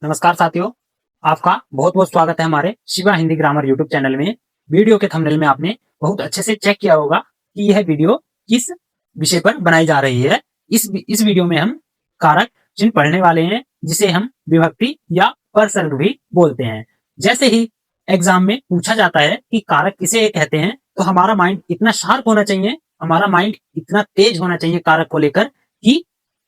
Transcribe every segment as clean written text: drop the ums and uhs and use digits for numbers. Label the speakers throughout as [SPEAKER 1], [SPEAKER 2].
[SPEAKER 1] नमस्कार साथियों, आपका बहुत बहुत स्वागत है हमारे Shiva Hindi grammar YouTube channel में। वीडियो के थंबनेल में आपने बहुत अच्छे से चेक किया होगा कि यह वीडियो किस विषय पर बनाई जा रही है। इस वीडियो में हम कारक चिन्ह पढ़ने वाले हैं, जिसे हम विभक्ति या परसर्ग भी बोलते हैं। जैसे ही एग्जाम में पूछा जाता है कि कारक किसे कहते हैं, तो हमारा माइंड इतना शार्प होना चाहिए, हमारा माइंड इतना तेज होना चाहिए कारक को लेकर कि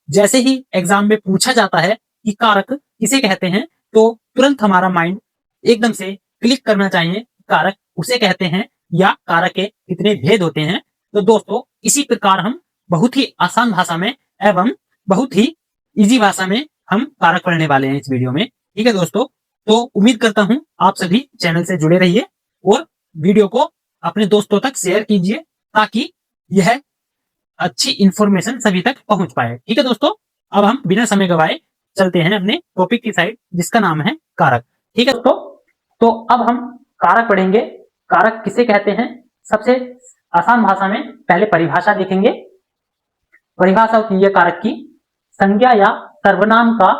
[SPEAKER 1] जैसे ही एग्जाम में पूछा जाता है कि कारक किसे कहते हैं, तो तुरंत हमारा माइंड एकदम से क्लिक करना चाहिए, कारक उसे कहते हैं या कारक के कितने भेद होते हैं। तो दोस्तों, इसी प्रकार हम बहुत ही आसान भाषा में एवं बहुत ही इजी भाषा में हम कारक पढ़ने वाले हैं इस वीडियो में। ठीक है दोस्तों, तो उम्मीद करता हूं आप सभी चैनल से जुड़े रहिए और वीडियो को अपने दोस्तों तक शेयर कीजिए, ताकि यह अच्छी इंफॉर्मेशन सभी तक पहुंच पाए। ठीक है दोस्तों, अब हम बिना समय गवाए चलते हैं अपने टॉपिक की साइड, जिसका नाम है कारक। ठीक है दोस्तों, तो अब हम कारक पढ़ेंगे। कारक किसे कहते हैं, सबसे आसान भाषा में पहले परिभाषा देखेंगे। परिभाषा होती है कारक की, संज्ञा या सर्वनाम का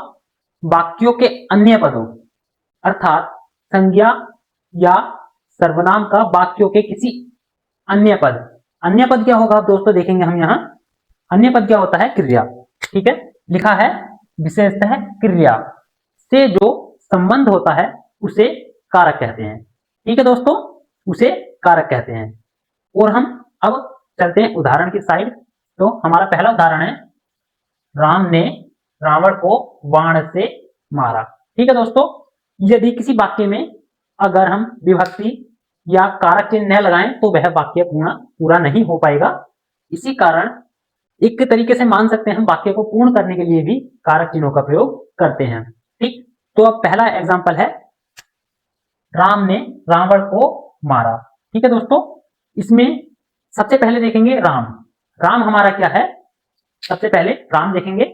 [SPEAKER 1] वाक्यों के अन्य पदों, अर्थात संज्ञा या सर्वनाम का वाक्यों के किसी अन्य पद। अन्य पद क्या होगा दोस्तों, देखेंगे हम यहाँ। अन्य पद क्या होता है, क्रिया। ठीक है, लिखा है विशेषतः क्रिया से जो संबंध होता है उसे कारक कहते हैं। ठीक है दोस्तों, उसे कारक कहते हैं। और हम अब चलते हैं उदाहरण की साइड। तो हमारा पहला उदाहरण है, राम ने रावण को बाण से मारा। ठीक है दोस्तों, यदि किसी वाक्य में अगर हम विभक्ति या कारक चिन्ह न लगाएं तो वह वाक्य पूरा नहीं हो पाएगा। इसी कारण एक तरीके से मान सकते हैं हम वाक्य को पूर्ण करने के लिए भी कारक चिन्हों का प्रयोग करते हैं। ठीक, तो अब पहला एग्जांपल है, राम ने रावण को मारा। ठीक है दोस्तों, इसमें सबसे पहले देखेंगे राम। राम हमारा क्या है, सबसे पहले राम देखेंगे।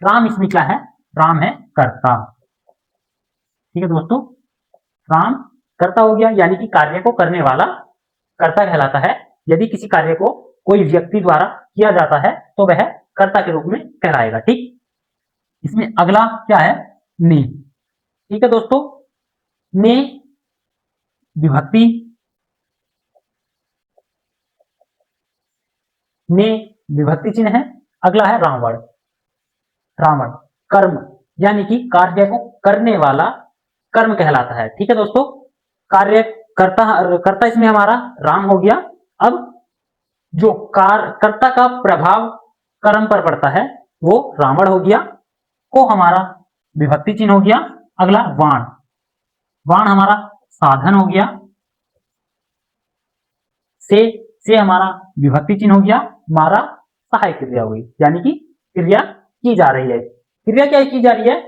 [SPEAKER 1] राम इसमें क्या है, राम है कर्ता। ठीक है दोस्तों, राम कर्ता हो गया, यानी कि कार्य को करने वाला कर्ता कहलाता है। यदि किसी कार्य को कोई व्यक्ति द्वारा किया जाता है तो वह कर्ता के रूप में कहलाएगा। ठीक, इसमें अगला क्या है, ने। ठीक है दोस्तों, ने विभक्ति, ने विभक्ति चिन्ह है। अगला है रावण। रावण कर्म, यानी कि कार्य को करने वाला कर्म कहलाता है। ठीक है दोस्तों, कार्य कर्ता इसमें हमारा राम हो गया। अब जो कर्ता का प्रभाव कर्म पर पड़ता है वो रावण हो गया, को हमारा विभक्ति चिन्ह हो गया। अगला वाण। वाण हमारा साधन हो गया। से हमारा विभक्ति चिन्ह हो गया। मारा सहायक क्रिया हुई, यानी कि क्रिया की जा रही है। क्रिया क्या की जा रही है,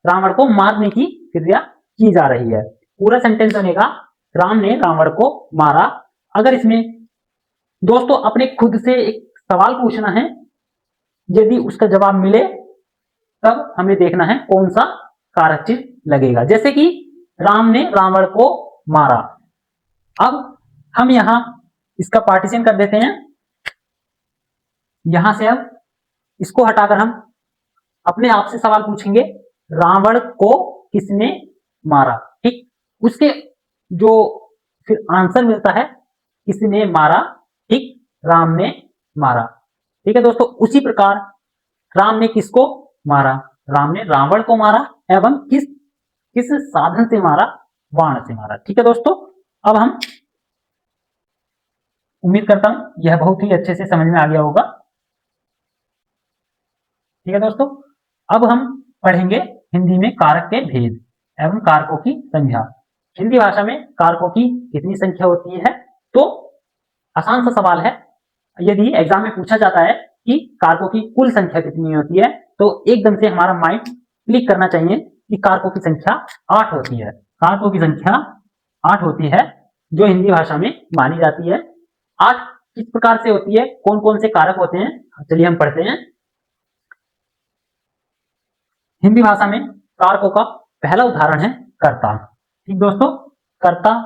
[SPEAKER 1] रावण को मारने की क्रिया की जा रही है। पूरा सेंटेंस बनेगा, राम ने रावण को मारा। अगर इसमें दोस्तों अपने खुद से एक सवाल पूछना है, यदि उसका जवाब मिले तब हमें देखना है कौन सा कारक चिन्ह लगेगा। जैसे कि राम ने रावण को मारा। अब हम यहां इसका पार्टीशन कर देते हैं। यहां से अब इसको हटाकर हम अपने आप से सवाल पूछेंगे, रावण को किसने मारा। ठीक, उसके जो फिर आंसर मिलता है, किसने मारा। ठीक, राम ने मारा। ठीक है दोस्तों, उसी प्रकार राम ने किसको मारा, राम ने रावण को मारा, एवं किस किस साधन से मारा, बाण से मारा। ठीक है दोस्तों, अब हम उम्मीद करता हूं यह बहुत ही अच्छे से समझ में आ गया होगा। ठीक है दोस्तों, अब हम पढ़ेंगे हिंदी में कारक के भेद एवं कारकों की संख्या। हिंदी भाषा में कारकों की कितनी संख्या होती है, तो आसान सा सवाल है। यदि एग्जाम में पूछा जाता है कि कारकों की कुल संख्या कितनी होती है, तो एकदम से हमारा माइंड क्लिक करना चाहिए कि कारकों की संख्या 8 होती है। कारकों की संख्या 8 होती है, जो हिंदी भाषा में मानी जाती है। 8 किस प्रकार से होती है, कौन कौन से कारक होते हैं, चलिए हम पढ़ते हैं। हिंदी भाषा में कारकों का पहला उदाहरण है कर्ता। ठीक दोस्तों, कर्ता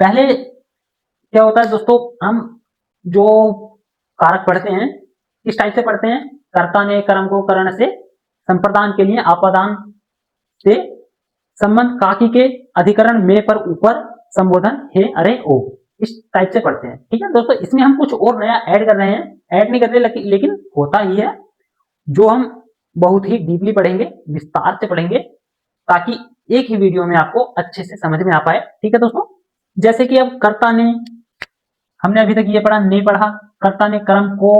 [SPEAKER 1] पहले क्या होता है दोस्तों, हम जो कारक पढ़ते हैं किस टाइप से पढ़ते हैं, कर्ता ने कर्म को करण से संप्रदान के लिए आपादान से संबंध काकी के अधिकरण में पर ऊपर संबोधन हे अरे ओ, इस टाइप से पढ़ते हैं। ठीक है दोस्तों, इसमें हम कुछ और नया ऐड कर रहे हैं, ऐड नहीं कर रहे लेकिन होता ही है, जो हम बहुत ही डीपली पढ़ेंगे, विस्तार से पढ़ेंगे, ताकि एक ही वीडियो में आपको अच्छे से समझ में आ पाए। ठीक है दोस्तों, जैसे कि अब कर्ता ने, हमने अभी तक ये पढ़ा, नहीं पढ़ा, कर्ता ने कर्म को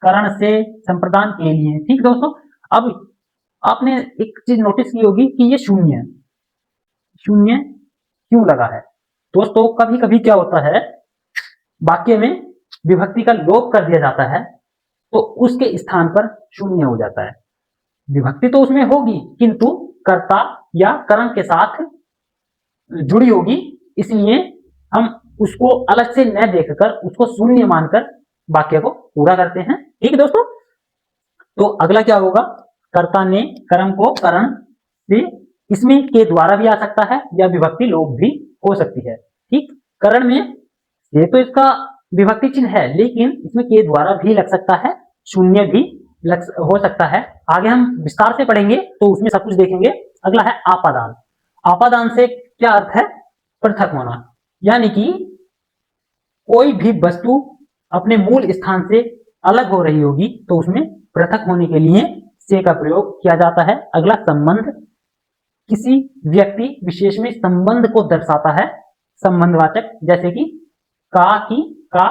[SPEAKER 1] करण से संप्रदान के लिए। ठीक दोस्तों, अब आपने एक चीज नोटिस की होगी कि ये शून्य शून्य क्यों लगा है। दोस्तों कभी कभी क्या होता है, वाक्य में विभक्ति का लोप कर दिया जाता है तो उसके स्थान पर शून्य हो जाता है। विभक्ति तो उसमें होगी किंतु कर्ता या कर्म के साथ जुड़ी होगी, इसलिए हम उसको अलग से न देखकर उसको शून्य मानकर वाक्य को पूरा करते हैं। ठीक है दोस्तों, तो अगला क्या होगा, कर्ता ने कर्म को करण से, इसमें के द्वारा भी आ सकता है या विभक्ति लोप भी हो सकती है। ठीक, करण में ये तो इसका विभक्ति चिन्ह है, लेकिन इसमें के द्वारा भी लग सकता है, शून्य भी हो सकता है। आगे हम विस्तार से पढ़ेंगे तो उसमें सब कुछ देखेंगे। अगला है आपादान। आपादान से क्या अर्थ है, पृथक होना, यानी कि कोई भी वस्तु अपने मूल स्थान से अलग हो रही होगी तो उसमें पृथक होने के लिए से का प्रयोग किया जाता है। अगला संबंध, किसी व्यक्ति विशेष में संबंध को दर्शाता है, संबंधवाचक, जैसे कि का, की, का,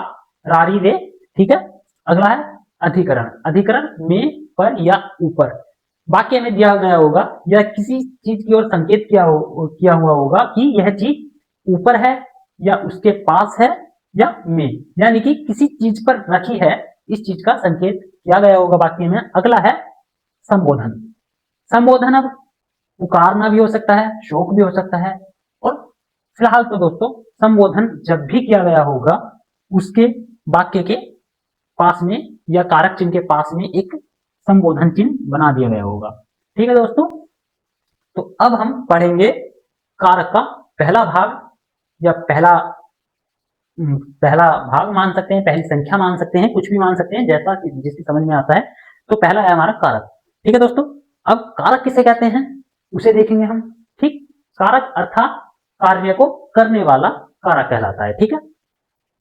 [SPEAKER 1] रारी, रे। ठीक है, अगला है अधिकरण। अधिकरण में, पर या ऊपर, वाक्य में दिया गया होगा या किसी चीज की ओर संकेत किया हुआ होगा कि यह चीज ऊपर है या उसके पास है या में, यानी कि किसी चीज पर रखी है, इस चीज का संकेत किया गया होगा वाक्य में। अगला है संबोधन। संबोधन अब पुकारना भी हो सकता है, शोक भी हो सकता है, और फिलहाल तो दोस्तों संबोधन जब भी किया गया होगा उसके वाक्य के पास में या कारक चिन्ह के पास में एक संबोधन चिन्ह बना दिया गया होगा। ठीक है दोस्तों, तो अब हम पढ़ेंगे कारक का पहला भाग, या पहला भाग मान सकते हैं, पहली संख्या मान सकते हैं, कुछ भी मान सकते हैं, जैसा जिसकी समझ में आता है। तो पहला है हमारा कारक। ठीक है दोस्तों, अब कारक किसे कहते हैं उसे देखेंगे हम। ठीक, कारक अर्थात कार्य को करने वाला कारक कहलाता है। ठीक है,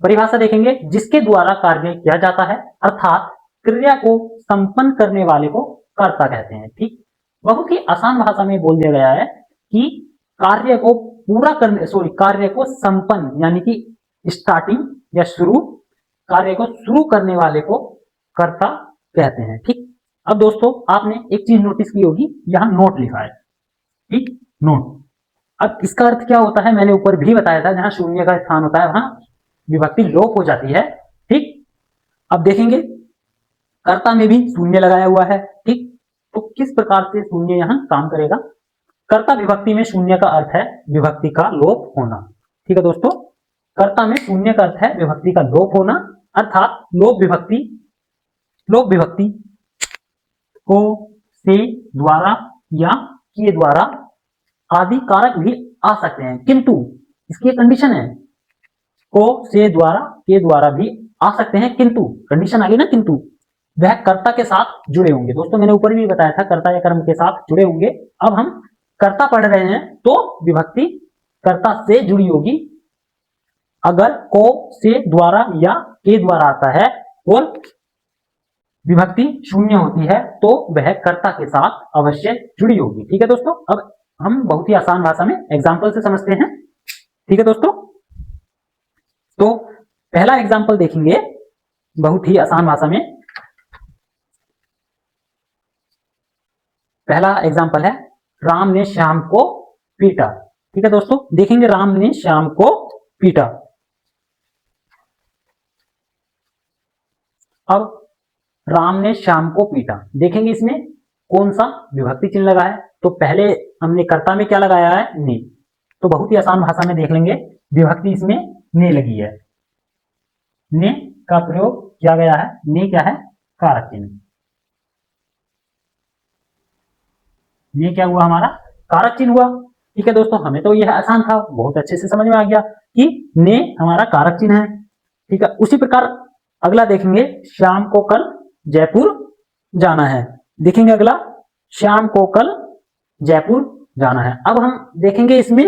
[SPEAKER 1] परिभाषा देखेंगे, जिसके द्वारा कार्य किया जाता है, अर्थात क्रिया को संपन्न करने वाले को कर्ता कहते हैं। ठीक, बहुत ही आसान भाषा में बोल दिया गया है कि कार्य को पूरा करने, कार्य को संपन्न यानी कि स्टार्टिंग या शुरू, कार्य को शुरू करने वाले को कर्ता कहते हैं। ठीक, अब दोस्तों आपने एक चीज नोटिस की होगी, यहां नोट लिखा है। ठीक, नोट। अब इसका अर्थ क्या होता है, मैंने ऊपर भी बताया था, जहां शून्य का स्थान होता है वहां विभक्ति लोप हो जाती है। ठीक, अब देखेंगे कर्ता में भी शून्य लगाया हुआ है। ठीक, तो किस प्रकार से शून्य यहां काम करेगा। कर्ता विभक्ति में शून्य का अर्थ है विभक्ति का लोप होना। ठीक है दोस्तों, कर्ता में शून्य का अर्थ है विभक्ति का लोप होना, अर्थात लोप विभक्ति को, से, द्वारा या के द्वारा आदि कारक भी आ सकते हैं, किंतु इसकी कंडीशन है, को, से, द्वारा, के द्वारा भी आ सकते हैं, किंतु कंडीशन आ गई ना, किंतु वह कर्ता के साथ जुड़े होंगे। दोस्तों मैंने ऊपर भी बताया था, कर्ता या कर्म के साथ जुड़े होंगे। अब हम कर्ता पढ़ रहे हैं तो विभक्ति कर्ता से जुड़ी होगी। अगर को, से, द्वारा या के द्वारा आता है और विभक्ति शून्य होती है तो वह कर्ता के साथ अवश्य जुड़ी होगी। ठीक है दोस्तों, अब हम बहुत ही आसान भाषा में एग्जाम्पल से समझते हैं। ठीक है दोस्तों, तो पहला एग्जाम्पल देखेंगे बहुत ही आसान भाषा में। पहला एग्जाम्पल है, राम ने श्याम को पीटा। ठीक है दोस्तों, देखेंगे राम ने श्याम को पीटा। अब राम ने श्याम को पीटा, देखेंगे इसमें कौन सा विभक्ति चिन्ह लगा है। तो पहले हमने कर्ता में क्या लगाया है, ने। तो बहुत ही आसान भाषा में देख लेंगे, विभक्ति इसमें ने लगी है, ने का प्रयोग किया गया है। ने क्या है, कारक चिन्ह। ये क्या हुआ, हमारा कारक चिन्ह हुआ। ठीक है दोस्तों, हमें तो यह आसान था, बहुत अच्छे से समझ में आ गया कि ने हमारा कारक चिन्ह है। ठीक है, उसी प्रकार अगला देखेंगे, श्याम को कल जयपुर जाना है। देखेंगे अगला, श्याम को कल जयपुर जाना है। अब हम देखेंगे इसमें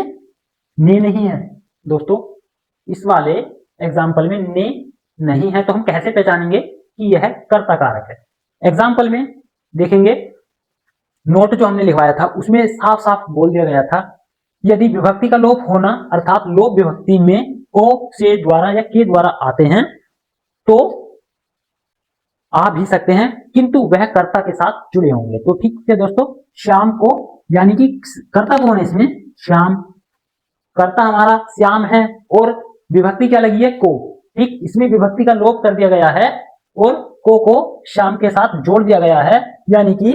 [SPEAKER 1] ने नहीं है दोस्तों, इस वाले एग्जाम्पल में ने नहीं है, तो हम कैसे पहचानेंगे कि यह कर्ता कारक है। एग्जाम्पल में देखेंगे, नोट जो हमने लिखवाया था उसमें साफ साफ बोल दिया गया था, यदि विभक्ति का लोप होना अर्थात लोप विभक्ति में को से द्वारा या के द्वारा आते हैं तो आ भी सकते हैं, किंतु वह कर्ता के साथ जुड़े होंगे। तो ठीक है दोस्तों, श्याम को, यानी कि कर्ता कौन है इसमें, श्याम, कर्ता हमारा श्याम है और विभक्ति क्या लगी है, को। ठीक, इसमें विभक्ति का लोप कर दिया गया है और को श्याम के साथ जोड़ दिया गया है, यानी कि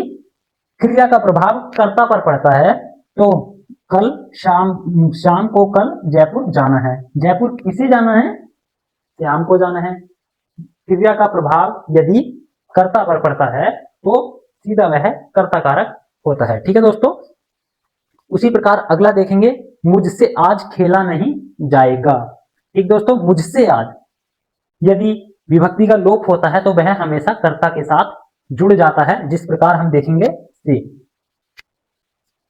[SPEAKER 1] क्रिया का प्रभाव कर्ता पर पड़ता है। तो कल शाम को कल जयपुर जाना है। जयपुर किसे जाना है, श्याम को जाना है। क्रिया का प्रभाव यदि कर्ता पर पड़ता है तो सीधा वह कर्ता कारक होता है। ठीक है दोस्तों, उसी प्रकार अगला देखेंगे, मुझसे आज खेला नहीं जाएगा। ठीक दोस्तों, मुझसे आज, यदि विभक्ति का लोप होता है तो वह हमेशा कर्ता के साथ जुड़ जाता है, जिस प्रकार हम देखेंगे से।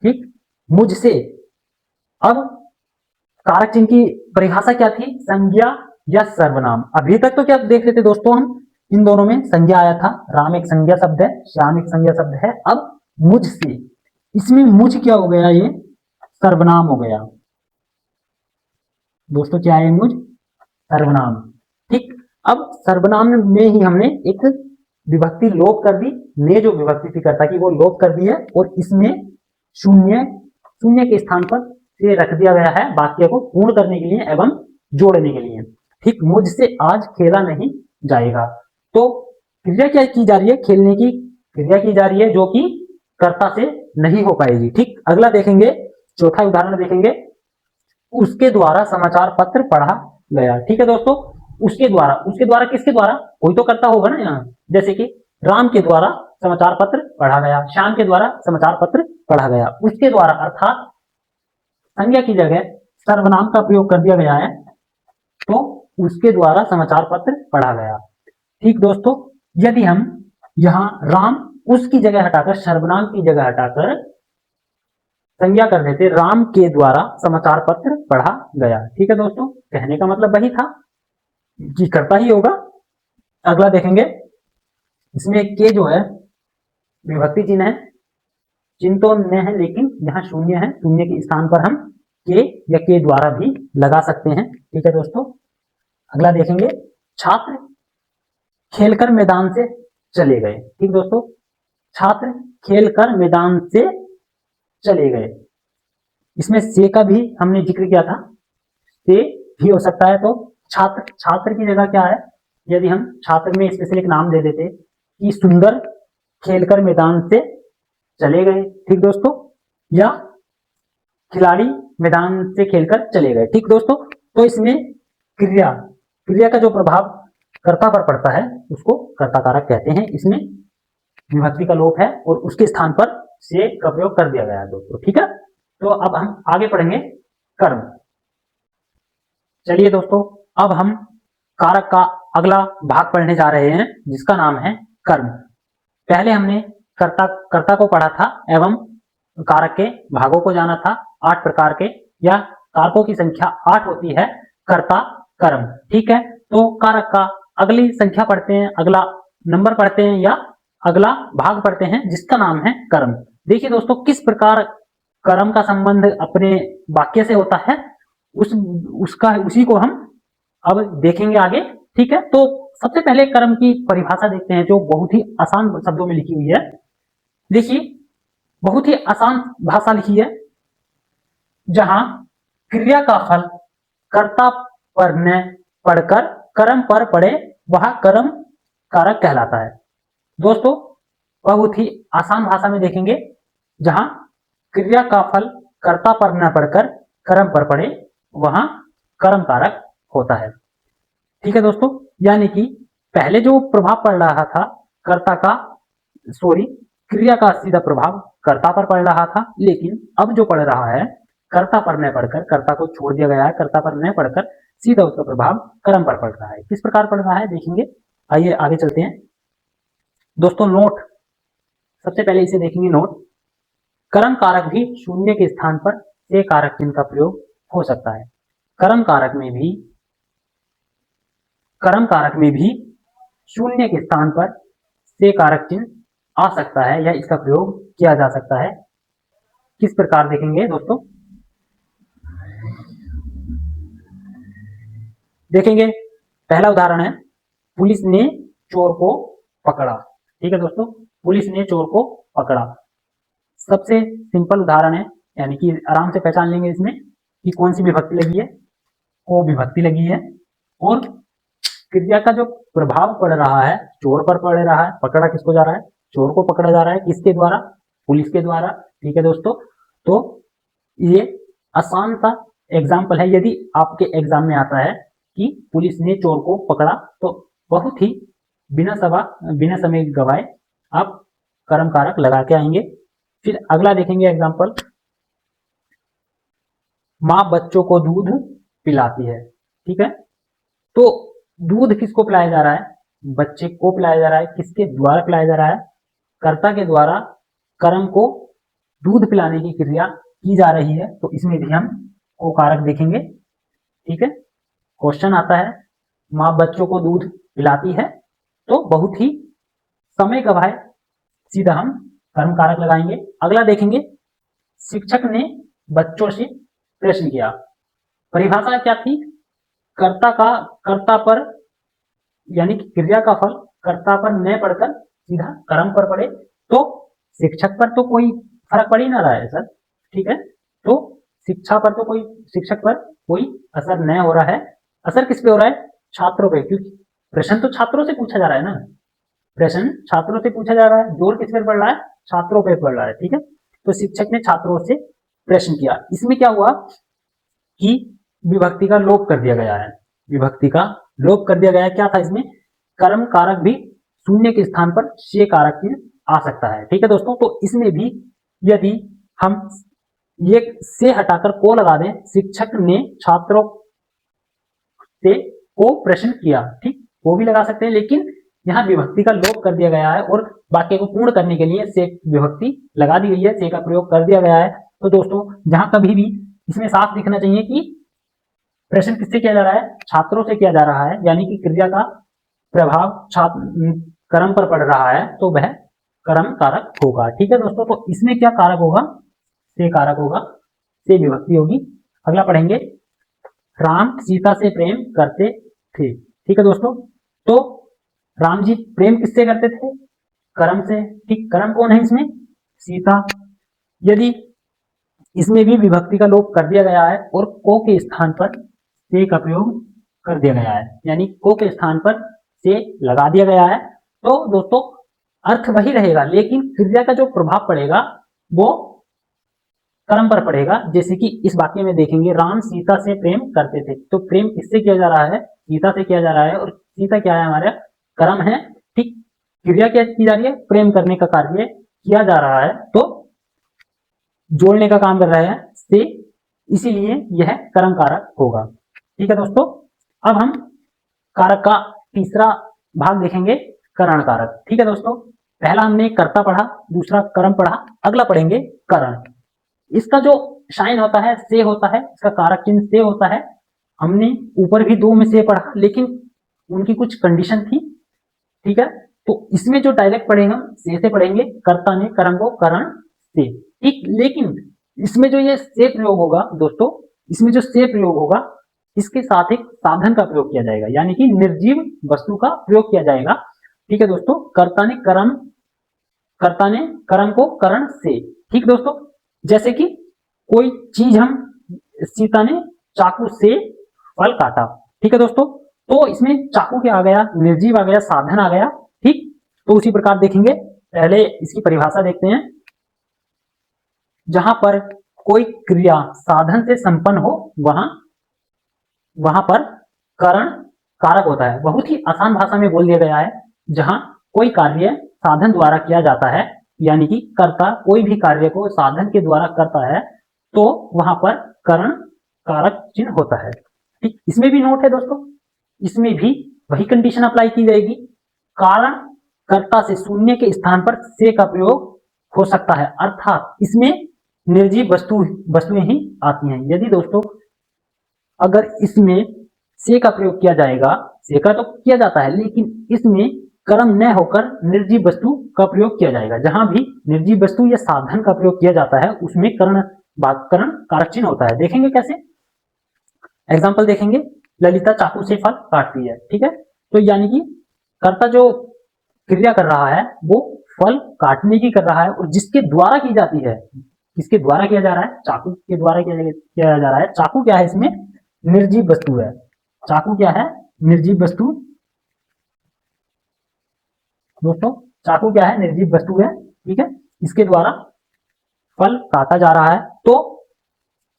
[SPEAKER 1] ठीक, मुझसे। अब कारक चिन्ह की परिभाषा क्या थी, संज्ञा या सर्वनाम। अभी तक तो क्या देख लेते दोस्तों हम, इन दोनों में संज्ञा आया था, राम एक संज्ञा शब्द है, श्याम एक संज्ञा शब्द है। अब मुझसे, इसमें मुझ क्या हो गया, ये सर्वनाम हो गया दोस्तों। क्या है मुझ, सर्वनाम। ठीक, अब सर्वनाम में ही हमने एक विभक्ति लोप कर दी, ने जो विभक्ति थी कर्ता की वो लोप कर दी है और इसमें शून्य के स्थान पर से रख दिया गया है वाक्य को पूर्ण करने के लिए एवं जोड़ने के लिए। ठीक, मुझसे आज खेला नहीं जाएगा। तो क्रिया क्या की जा रही है, खेलने की क्रिया की जा रही है, जो कि कर्ता से नहीं हो पाएगी। ठीक, अगला देखेंगे, चौथा उदाहरण देखेंगे, उसके द्वारा समाचार पत्र पढ़ा गया। ठीक है दोस्तों, उसके द्वारा किसके द्वारा, कोई तो कर्ता होगा ना यहाँ, जैसे कि राम के द्वारा समाचार पत्र पढ़ा गया, श्याम के द्वारा समाचार पत्र पढ़ा गया। उसके द्वारा अर्थात संज्ञा की जगह सर्वनाम का प्रयोग कर दिया गया है, तो उसके द्वारा समाचार पत्र पढ़ा गया। ठीक दोस्तों, यदि हम यहाँ राम उसकी जगह हटाकर, सर्वनाम की जगह हटाकर संज्ञा कर देते, राम के द्वारा समाचार पत्र पढ़ा गया। ठीक है दोस्तों, कहने का मतलब वही था कि करता ही होगा। अगला देखेंगे, इसमें के जो है विभक्ति चिन्ह है, चिन्ह तो न है लेकिन यहाँ शून्य है, शून्य के स्थान पर हम के या के द्वारा भी लगा सकते हैं। ठीक है दोस्तों, अगला देखेंगे, छात्र खेलकर मैदान से चले गए। ठीक दोस्तों, छात्र खेलकर मैदान से चले गए, इसमें से का भी हमने जिक्र किया था, से भी हो सकता है। तो छात्र की जगह क्या है, यदि हम छात्र में स्पेशल एक नाम दे देते कि सुंदर खेलकर मैदान से चले गए। ठीक दोस्तों, या खिलाड़ी मैदान से खेलकर चले गए। ठीक दोस्तों, तो इसमें क्रिया का जो प्रभाव कर्ता पर पड़ता है उसको कर्ता कारक कहते हैं। इसमें विभक्ति का लोप है और उसके स्थान पर से का प्रयोग कर दिया गया है दोस्तों। ठीक है, तो अब हम आगे पढ़ेंगे कर्म। चलिए दोस्तों, अब हम कारक का अगला भाग पढ़ने जा रहे हैं, जिसका नाम है कर्म। पहले हमने कर्ता को पढ़ा था एवं कारक के भागों को जाना था, 8 प्रकार के, या कारकों की संख्या 8 होती है, कर्ता कर्म। ठीक है, तो कारक का अगली संख्या पढ़ते हैं, अगला नंबर पढ़ते हैं या अगला भाग पढ़ते हैं, जिसका नाम है कर्म। देखिए दोस्तों, किस प्रकार कर्म का संबंध अपने वाक्य से होता है, उसी को हम अब देखेंगे आगे। ठीक है, तो सबसे पहले कर्म की परिभाषा देखते हैं, जो बहुत ही आसान शब्दों में लिखी हुई है। देखिए, बहुत ही आसान भाषा लिखी है, जहां क्रिया का फल कर्ता पर न पढ़कर कर्म पर पड़े वह कर्म कारक कहलाता है। दोस्तों, बहुत ही आसान भाषा में देखेंगे, जहां क्रिया का फल कर्ता पर न पढ़कर कर्म पर पड़े वहां कर्म कारक होता है। ठीक है दोस्तों, यानी कि पहले जो प्रभाव पड़ रहा था क्रिया का सीधा प्रभाव कर्ता पर पड़ रहा था, लेकिन अब जो पड़ रहा है कर्ता पर न पढ़कर, कर्ता को छोड़ दिया गया है, कर्ता पर न पढ़कर सीधा उसका प्रभाव कर्म पर पड़ रहा है। किस प्रकार पड़ रहा है देखेंगे, आइए आगे चलते हैं दोस्तों। नोट, सबसे पहले इसे देखेंगे, नोट। कर्म कारक भी शून्य के स्थान पर से कारक चिन्ह का प्रयोग हो सकता है। कर्म कारक में भी शून्य के स्थान पर से कारक चिन्ह आ सकता है या इसका प्रयोग किया जा सकता है। किस प्रकार देखेंगे दोस्तों, देखेंगे। पहला उदाहरण है, पुलिस ने चोर को पकड़ा। ठीक है दोस्तों, पुलिस ने चोर को पकड़ा। सबसे सिंपल उदाहरण है, यानी कि आराम से पहचान लेंगे इसमें कि कौन सी विभक्ति लगी है, को विभक्ति लगी है, और क्रिया का जो प्रभाव पड़ रहा है चोर पर पड़ रहा है। पकड़ा किसको जा रहा है, चोर को पकड़ा जा रहा है, किसके द्वारा, पुलिस के द्वारा। ठीक है दोस्तों, तो ये आसान सा एग्जाम्पल है। यदि आपके एग्जाम में आता है कि पुलिस ने चोर को पकड़ा, तो बहुत ही बिना समय गवाए आप कर्म कारक लगा के आएंगे। फिर अगला देखेंगे एग्जाम्पल, माँ बच्चों को दूध पिलाती है। ठीक है, तो दूध किसको पिलाया जा रहा है, बच्चे को पिलाया जा रहा है। किसके द्वारा पिलाया जा रहा है, कर्ता के द्वारा कर्म को दूध पिलाने की क्रिया की जा रही है, तो इसमें भी हम को कारक देखेंगे। ठीक है, क्वेश्चन आता है माँ बच्चों को दूध पिलाती है, तो बहुत ही समय गवाए सीधा हम कर्म कारक लगाएंगे। अगला देखेंगे, शिक्षक ने बच्चों से प्रश्न किया। परिभाषा क्या थी, कर्ता पर यानी कि क्रिया का फल कर्ता पर न पड़कर सीधा कर्म पर पड़े, तो शिक्षक पर तो कोई फर्क पड़ ही ना रहा है सर। ठीक है, तो शिक्षक पर कोई असर न हो रहा है। असर किस पे हो रहा है, छात्रों पे, क्योंकि प्रश्न तो छात्रों से पूछा जा रहा है ना, प्रश्न छात्रों से पूछा जा रहा है, जोर किस पे पड़ रहा है, छात्रों पे पड़ रहा है। ठीक है, तो शिक्षक ने छात्रों से प्रश्न किया। इसमें क्या हुआ कि विभक्ति का लोप कर दिया गया है, विभक्ति का लोप कर दिया गया है। क्या था इसमें, कर्म कारक भी शून्य के स्थान पर से कारक चिन्ह आ सकता है। ठीक है दोस्तों, तो इसमें भी यदि हम ये से हटाकर को लगा दें, शिक्षक ने छात्रों से को प्रश्न किया, ठीक, वो भी लगा सकते हैं, लेकिन यहाँ विभक्ति का लोप कर दिया गया है और वाक्य को पूर्ण करने के लिए से विभक्ति लगा दी गई है, से का प्रयोग कर दिया गया है। तो दोस्तों जहां कभी भी इसमें साफ दिखना चाहिए कि प्रश्न किससे किया जा रहा है, छात्रों से किया जा रहा है, यानी कि क्रिया का प्रभाव कर्म पर पड़ रहा है, तो वह कर्म कारक होगा। ठीक है दोस्तों, तो इसमें क्या कारक होगा, से कारक होगा, से विभक्ति होगी। अगला पढ़ेंगे, राम सीता से प्रेम करते थे। ठीक है दोस्तों, तो राम जी प्रेम किससे करते थे, कर्म से। ठीक, कर्म कौन है इसमें, सीता। यदि इसमें भी विभक्ति का लोप कर दिया गया है और को के स्थान पर से का प्रयोग कर दिया गया है, यानी को के स्थान पर से लगा दिया गया है, तो दोस्तों अर्थ वही रहेगा, लेकिन क्रिया का जो प्रभाव पड़ेगा वो कर्म पर पड़ेगा। जैसे कि इस वाक्य में देखेंगे, राम सीता से प्रेम करते थे, तो प्रेम किससे किया जा रहा है, सीता से किया जा रहा है, और सीता क्या है, हमारा कर्म है। ठीक, क्रिया क्या की जा रही है, प्रेम करने का कार्य किया जा रहा है, तो जोड़ने का काम कर रहा है से, इसीलिए यह कर्म कारक होगा। ठीक है दोस्तों, अब हम कारक का तीसरा भाग देखेंगे, करण कारक। ठीक है दोस्तों, पहला हमने कर्ता पढ़ा, दूसरा कर्म पढ़ा, अगला पढ़ेंगे करण। इसका जो साइन होता है से होता है, इसका कारक चिन्ह से होता है। हमने ऊपर भी दो में से पढ़ा, लेकिन उनकी कुछ कंडीशन थी। ठीक है, तो इसमें जो डायरेक्ट पढ़ेंगे हम से पढ़ेंगे, कर्ता ने कर्म को करण से। ठीक, लेकिन इसमें जो ये से प्रयोग होगा दोस्तों, इसमें जो से प्रयोग होगा, इसके साथ एक साधन का प्रयोग किया जाएगा, यानी कि निर्जीव वस्तु का प्रयोग किया जाएगा। ठीक है दोस्तों, कर्ता ने कर्म को करण से। ठीक दोस्तों, जैसे कि कोई चीज हम, सीता ने चाकू से फल काटा। ठीक है दोस्तों, तो इसमें चाकू क्या आ गया, निर्जीव आ गया, साधन आ गया। ठीक, तो उसी प्रकार देखेंगे, पहले इसकी परिभाषा देखते हैं। जहां पर कोई क्रिया साधन से संपन्न हो, वहां पर करण कारक होता है। बहुत ही आसान भाषा में बोल दिया गया है, जहां कोई कार्य साधन द्वारा किया जाता है, यानी कि कर्ता कोई भी कार्य को साधन के द्वारा करता है, तो वहां पर करण कारक चिन्ह होता है। ठीक, इसमें भी नोट है दोस्तों, इसमें भी वही कंडीशन अप्लाई की जाएगी, कारण कर्ता से शून्य के स्थान पर से का प्रयोग हो सकता है, अर्थात इसमें निर्जीव वस्तुएं ही आती हैं। यदि दोस्तों अगर इसमें से का प्रयोग किया जाएगा, से का तो किया जाता है, लेकिन इसमें कर्म न होकर निर्जीव वस्तु का प्रयोग किया जाएगा। जहां भी निर्जीव वस्तु या साधन का प्रयोग किया जाता है उसमें कर्ण कारक चिन्ह होता है। देखेंगे कैसे, एग्जाम्पल देखेंगे। ललिता चाकू से फल काटती है, ठीक है, तो यानी कि कर्ता जो क्रिया कर रहा है वो फल काटने की कर रहा है, और जिसके द्वारा की जाती है, किसके द्वारा किया जा रहा है, चाकू के द्वारा किया जा रहा है। चाकू क्या है, इसमें निर्जीव वस्तु है। चाकू क्या है, निर्जीव वस्तु। दोस्तों चाकू क्या है, निर्जीव वस्तु है, ठीक है। इसके द्वारा फल काटा जा रहा है, तो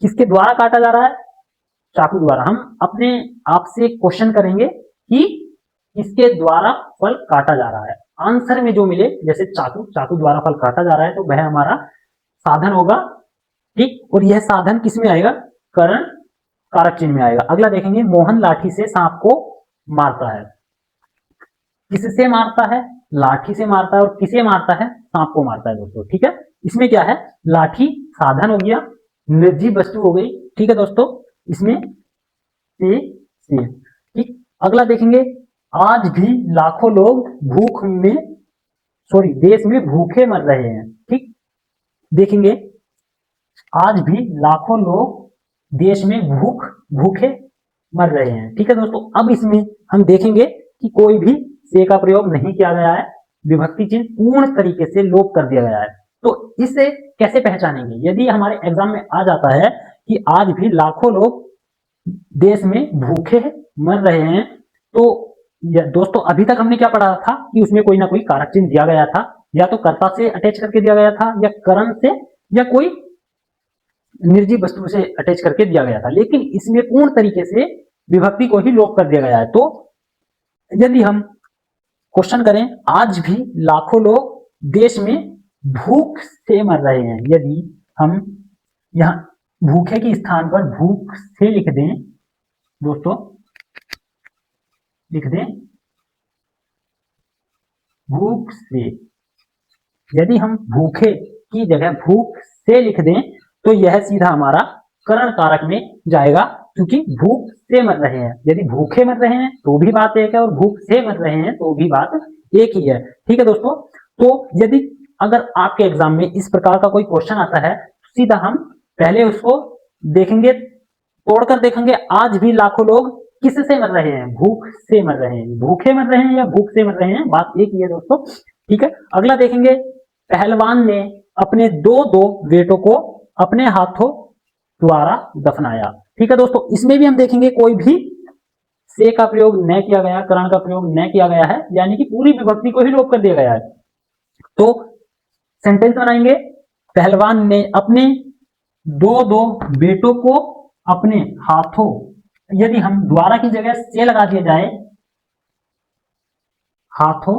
[SPEAKER 1] किसके द्वारा काटा जा रहा है, चाकू द्वारा। हम अपने आप से क्वेश्चन करेंगे कि किसके द्वारा फल काटा जा रहा है। आंसर में जो मिले, जैसे चाकू द्वारा फल काटा जा रहा है, तो वह हमारा साधन होगा, ठीक। और यह साधन किस में आएगा, करण कारक चिन्ह में आएगा। अगला देखेंगे, मोहन लाठी से सांप को मारता है। किससे मारता है, लाठी से मारता है, और किसे मारता है, सांप को मारता है दोस्तों, ठीक है। इसमें क्या है, लाठी साधन हो गया, निर्जीव वस्तु हो गई, ठीक है दोस्तों। इसमें से, ठीक। अगला देखेंगे, आज भी लाखों लोग देश में भूखे मर रहे हैं, ठीक। देखेंगे, आज भी लाखों लोग देश में भूखे मर रहे हैं, ठीक है दोस्तों। अब इसमें हम देखेंगे कि कोई भी से का प्रयोग नहीं किया गया है, विभक्ति चिन्ह पूर्ण तरीके से लोप कर दिया गया है। तो इसे कैसे पहचानेंगे, यदि हमारे एग्जाम में आ जाता है कि आज भी लाखों लोग देश में भूखे मर रहे हैं, तो दोस्तों अभी तक हमने क्या पढ़ा था कि उसमें कोई ना कोई कारक चिन्ह दिया गया था, या तो कर्ता से अटैच करके दिया गया था, या कर्म से, या कोई निर्जीव वस्तु से अटैच करके दिया गया था। लेकिन इसमें पूर्ण तरीके से विभक्ति को ही लोप कर दिया गया है। तो यदि हम क्वेश्चन करें, आज भी लाखों लोग देश में भूख से मर रहे हैं, यदि हम यहां भूखे के स्थान पर भूख से लिख दें दोस्तों, लिख दें भूख से, यदि हम भूखे की जगह भूख से लिख दें तो यह सीधा हमारा करण कारक में जाएगा, क्योंकि भूख से मर रहे हैं। यदि भूखे मर रहे हैं तो भी बात एक है, और भूख से मर रहे हैं तो भी बात एक ही है, ठीक है दोस्तों। तो यदि अगर आपके एग्जाम में इस प्रकार का कोई क्वेश्चन आता है, सीधा हम पहले उसको देखेंगे, तोड़कर देखेंगे, आज भी लाखों लोग किससे मर रहे हैं, भूख से मर रहे हैं। भूखे मर रहे हैं या भूख से मर रहे हैं, बात एक ही है दोस्तों, ठीक है। अगला देखेंगे, पहलवान ने अपने दो बेटों को अपने हाथों द्वारा दफनाया, ठीक है दोस्तों। इसमें भी हम देखेंगे कोई भी से का प्रयोग न किया गया, करण का प्रयोग न किया गया है, यानी कि पूरी विभक्ति को ही लोप कर दिया गया है। तो सेंटेंस बनाएंगे, पहलवान ने अपने दो बेटों को अपने हाथों, यदि हम द्वारा की जगह से लगा दिया जाए, हाथों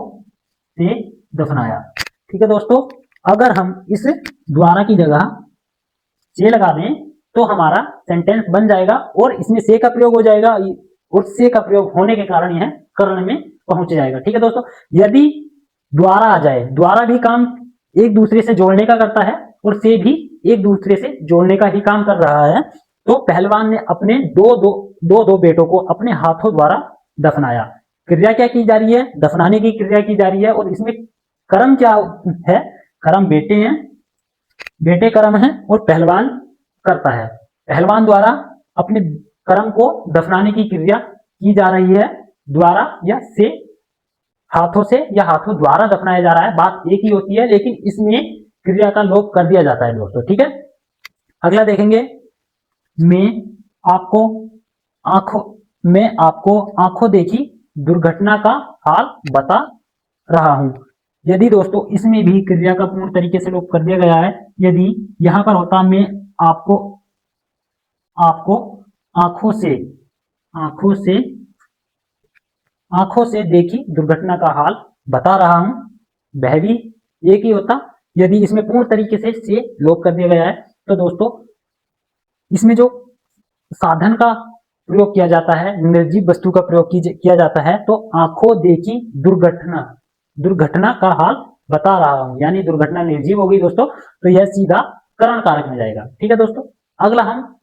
[SPEAKER 1] से दफनाया, ठीक है दोस्तों। अगर हम इस द्वारा की जगह से लगा दें तो हमारा सेंटेंस बन जाएगा, और इसमें से का प्रयोग हो जाएगा, और से का प्रयोग होने के कारण यह कर्ण में पहुंच जाएगा, ठीक है दोस्तों। यदि द्वारा आ जाए, द्वारा भी काम एक दूसरे से जोड़ने का करता है, और से भी एक दूसरे से जोड़ने का ही काम कर रहा है। तो पहलवान ने अपने दो बेटों को अपने हाथों द्वारा दफनाया। क्रिया क्या की जा रही है, दफनाने की क्रिया की जा रही है, और इसमें कर्म क्या है, कर्म बेटे हैं, बेटे कर्म है, और पहलवान करता है। पहलवान द्वारा अपने कर्म को दफनाने की क्रिया की जा रही है, द्वारा या से, हाथों से या हाथों द्वारा दफनाया जा रहा है, बात एक ही होती है, लेकिन इसमें क्रिया का लोप कर दिया जाता है दोस्तों, ठीक है। अगला देखेंगे, मैं आपको आंखों देखी दुर्घटना का हाल बता रहा हूं। यदि दोस्तों इसमें भी क्रिया का पूर्ण तरीके से लोप कर दिया गया है, यदि यहां पर होता मैं आपको आंखों से देखी दुर्घटना का हाल बता रहा हूं, वह भी एक ही होता। यदि इसमें पूर्ण तरीके से लोप कर दिया गया है, तो दोस्तों इसमें जो साधन का प्रयोग किया जाता है, निर्जीव वस्तु का प्रयोग किया जाता है, तो आंखों देखी दुर्घटना का हाल बता रहा हूं, यानी दुर्घटना निर्जीव होगी दोस्तों, तो यह सीधा करण कारक में जाएगा। ठीक है दोस्तों, अगला हम